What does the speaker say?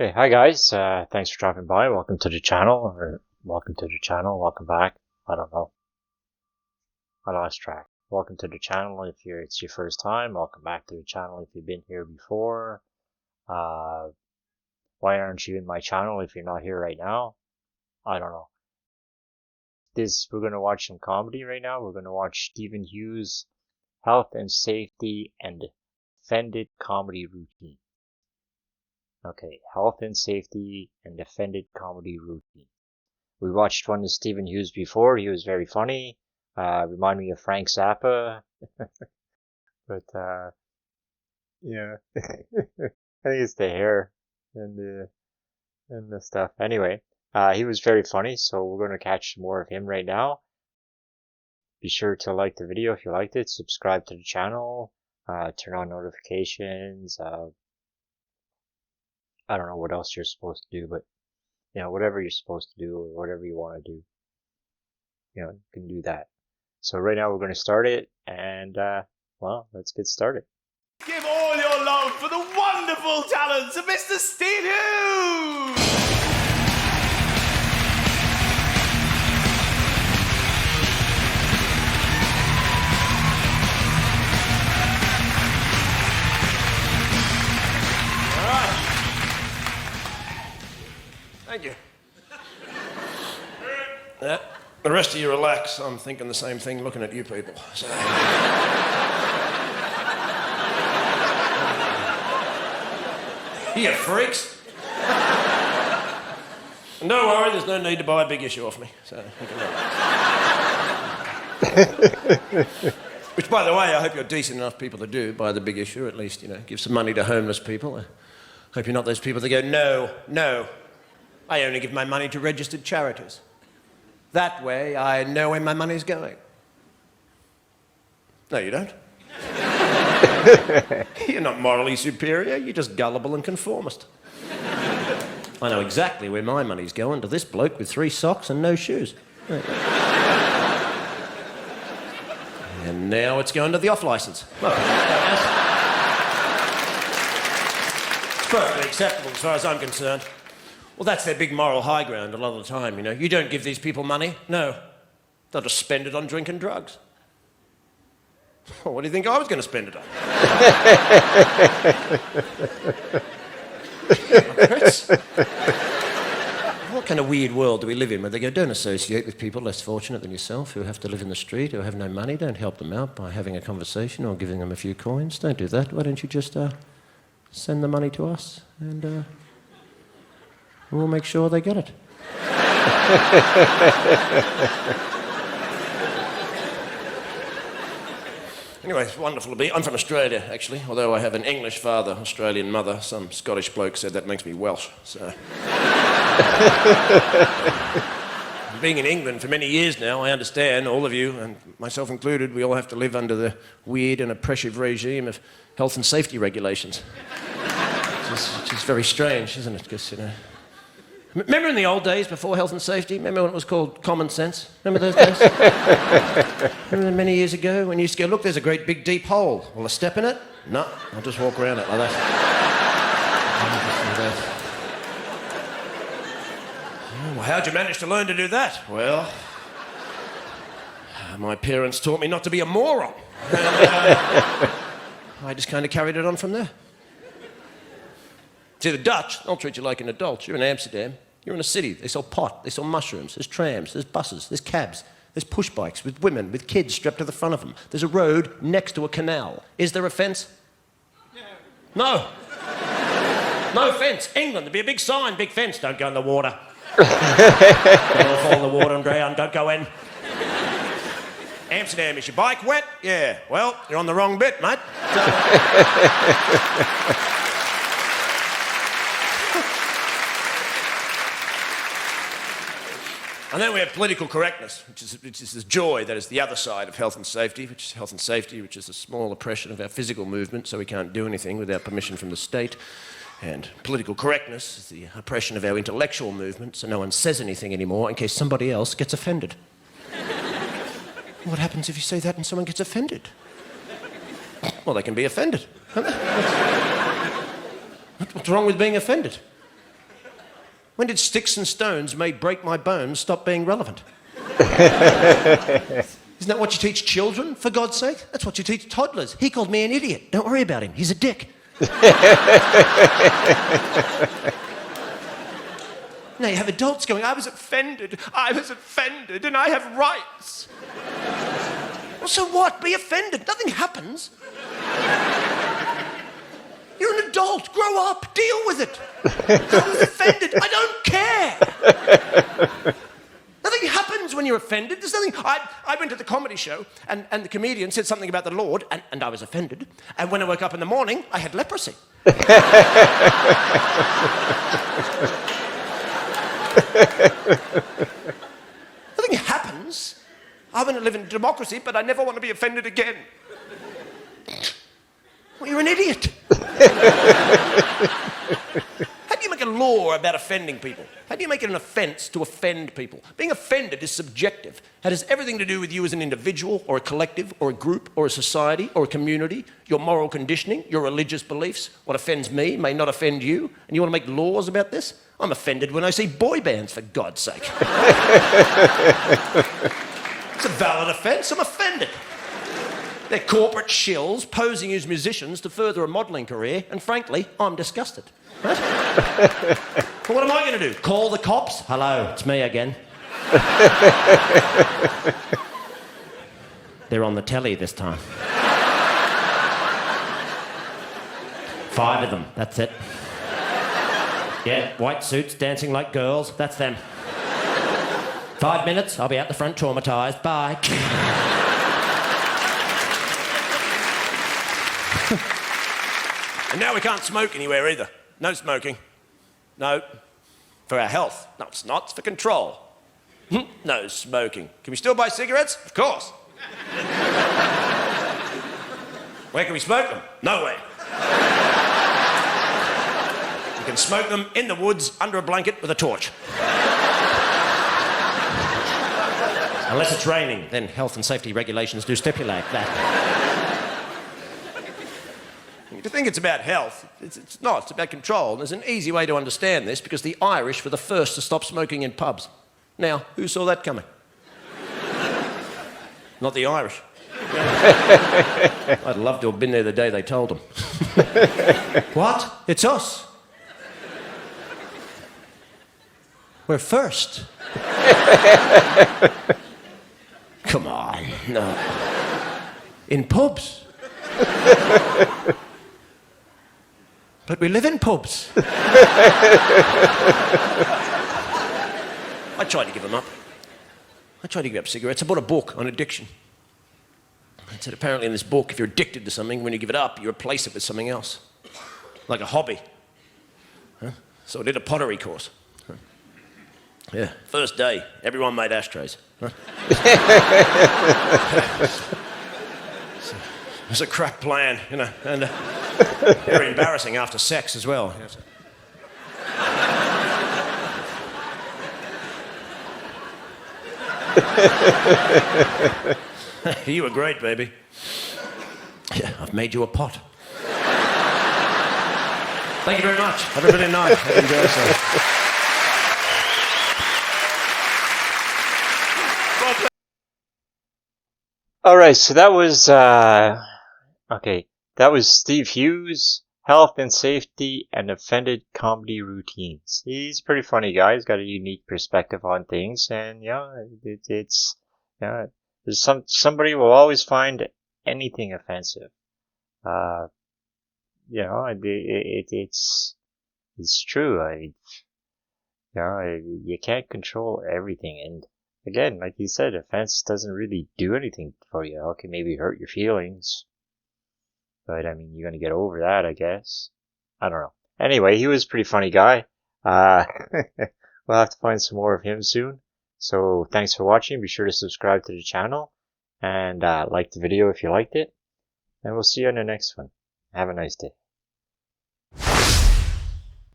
Hey, hi guys. Thanks for dropping by. Welcome to the channel, or welcome to the channel. Welcome back. I don't know. I lost track. Welcome to the channel if it's your first time. Welcome back to the channel if you've been here before. Uh, why aren't you in my channel if you're not here right now? I don't know. We're gonna watch some comedy right now. We're gonna watch Stephen Hughes' health and safety and offended comedy routine. Okay, health and safety and offended comedy routine. We watched one of Stephen Hughes before. He was very funny. Remind me of Frank Zappa. But yeah, I think it's the hair and the stuff. Anyway, he was very funny. So we're going to catch more of him right now. Be sure to like the video if you liked it. Subscribe to the channel. Turn on notifications. I don't know what else you're supposed to do, but whatever you're supposed to do or whatever you want to do, you can do that. So right now we're going to start it, and well, let's get started. Give all your love for the wonderful talents of Mr. Steve Hughes! All right. Thank you. The rest of you relax. I'm thinking the same thing looking at you people. So. You freaks. And don't worry, there's no need to buy a big issue off me. So you can Which, by the way, I hope you're decent enough people to do buy the big issue. At least, give some money to homeless people. I hope you're not those people that go, no. I only give my money to registered charities. That way, I know where my money's going. No, you don't. You're not morally superior. You're just gullible and conformist. I know exactly where my money's going, to this bloke with 3 socks and no shoes. And now it's going to the off-licence. Well, it's perfectly acceptable as far as I'm concerned. Well, that's their big moral high ground a lot of the time, You don't give these people money. No. They'll just spend it on drinking drugs. Well, what do you think I was going to spend it on? What kind of weird world do we live in where they go, don't associate with people less fortunate than yourself who have to live in the street, who have no money, don't help them out by having a conversation or giving them a few coins. Don't do that. Why don't you just send the money to us and we'll make sure they get it. Anyway, it's wonderful to be. I'm from Australia, actually, although I have an English father, Australian mother. Some Scottish bloke said that makes me Welsh, so... Being in England for many years now, I understand, all of you, and myself included, we all have to live under the weird and oppressive regime of health and safety regulations. Which is very strange, isn't it? Because, Remember in the old days before health and safety? Remember when it was called common sense? Remember those days? Remember many years ago when you used to go, look, there's a great big deep hole. Will I step in it? No, I'll just walk around it like that. Well, how'd you manage to learn to do that? Well, my parents taught me not to be a moron. And, I just kind of carried it on from there. See, the Dutch, they'll treat you like an adult. You're in Amsterdam. You're in a city. They sell pot. They sell mushrooms. There's trams. There's buses. There's cabs. There's push bikes with women, with kids strapped to the front of them. There's a road next to a canal. Is there a fence? No. No fence. England, there'd be a big sign, big fence. Don't go in the water. Don't fall in the water and drown. Don't go in. Amsterdam, is your bike wet? Yeah. Well, you're on the wrong bit, mate. And then we have political correctness, which is the joy that is the other side of health and safety, which is health and safety, which is a small oppression of our physical movement, so we can't do anything without permission from the state. And political correctness is the oppression of our intellectual movement, so no one says anything anymore in case somebody else gets offended. What happens if you say that and someone gets offended? Well, they can be offended. What's wrong with being offended? When did sticks and stones may break my bones stop being relevant? Isn't that what you teach children, for God's sake? That's what you teach toddlers. He called me an idiot. Don't worry about him. He's a dick. Now you have adults going, I was offended, and I have rights. Well, so what? Be offended. Nothing happens. You're an adult. Grow up. Deal with it. I was offended. I don't care. Nothing happens when you're offended. There's nothing. I went to the comedy show, and the comedian said something about the Lord, and I was offended. And when I woke up in the morning, I had leprosy. Nothing happens. I want to live in democracy, but I never want to be offended again. Well, you're an idiot. How do you make a law about offending people? How do you make it an offence to offend people? Being offended is subjective. It has everything to do with you as an individual, or a collective, or a group, or a society, or a community, your moral conditioning, your religious beliefs. What offends me may not offend you, and you want to make laws about this? I'm offended when I see boy bands, for God's sake. It's a valid offence. I'm offended. They're corporate shills posing as musicians to further a modelling career, and frankly, I'm disgusted. Right? Well, what am I going to do? Call the cops? Hello, it's me again. They're on the telly this time. 5 of them, that's it. Yeah, white suits, dancing like girls, that's them. 5 minutes, I'll be out the front traumatised. Bye. And now we can't smoke anywhere either. No smoking. No. For our health. No, it's not. It's for control. No smoking. Can we still buy cigarettes? Of course. Where can we smoke them? Nowhere. You can smoke them in the woods under a blanket with a torch. Unless it's raining, then health and safety regulations do stipulate that. You think it's about health. It's not. It's about control. And there's an easy way to understand this, because the Irish were the first to stop smoking in pubs. Now, who saw that coming? Not the Irish. I'd love to have been there the day they told them. What? It's us. We're first. Come on. No. In pubs. But we live in pubs. I tried to give them up. I tried to give up cigarettes. I bought a book on addiction. It said apparently in this book, if you're addicted to something, when you give it up, you replace it with something else. Like a hobby. Huh? So I did a pottery course. Huh? Yeah, first day, everyone made ashtrays. Huh? It was a crap plan, you know, and very embarrassing after sex as well. You were great, baby. Yeah, I've made you a pot. Thank you very much. Have a brilliant night. I've enjoyed yourself. All right, so that was that was Steve Hughes, health and safety and offended comedy routines. He's a pretty funny guy. He's got a unique perspective on things, and it's there's somebody will always find anything offensive. It's true. You can't control everything, and again, like you said, offense doesn't really do anything for you. Okay, maybe hurt your feelings, but I mean, you're gonna get over that, I guess. I don't know. Anyway, he was a pretty funny guy. We'll have to find some more of him soon. So thanks for watching. Be sure to subscribe to the channel and like the video if you liked it. And we'll see you on the next one. Have a nice day.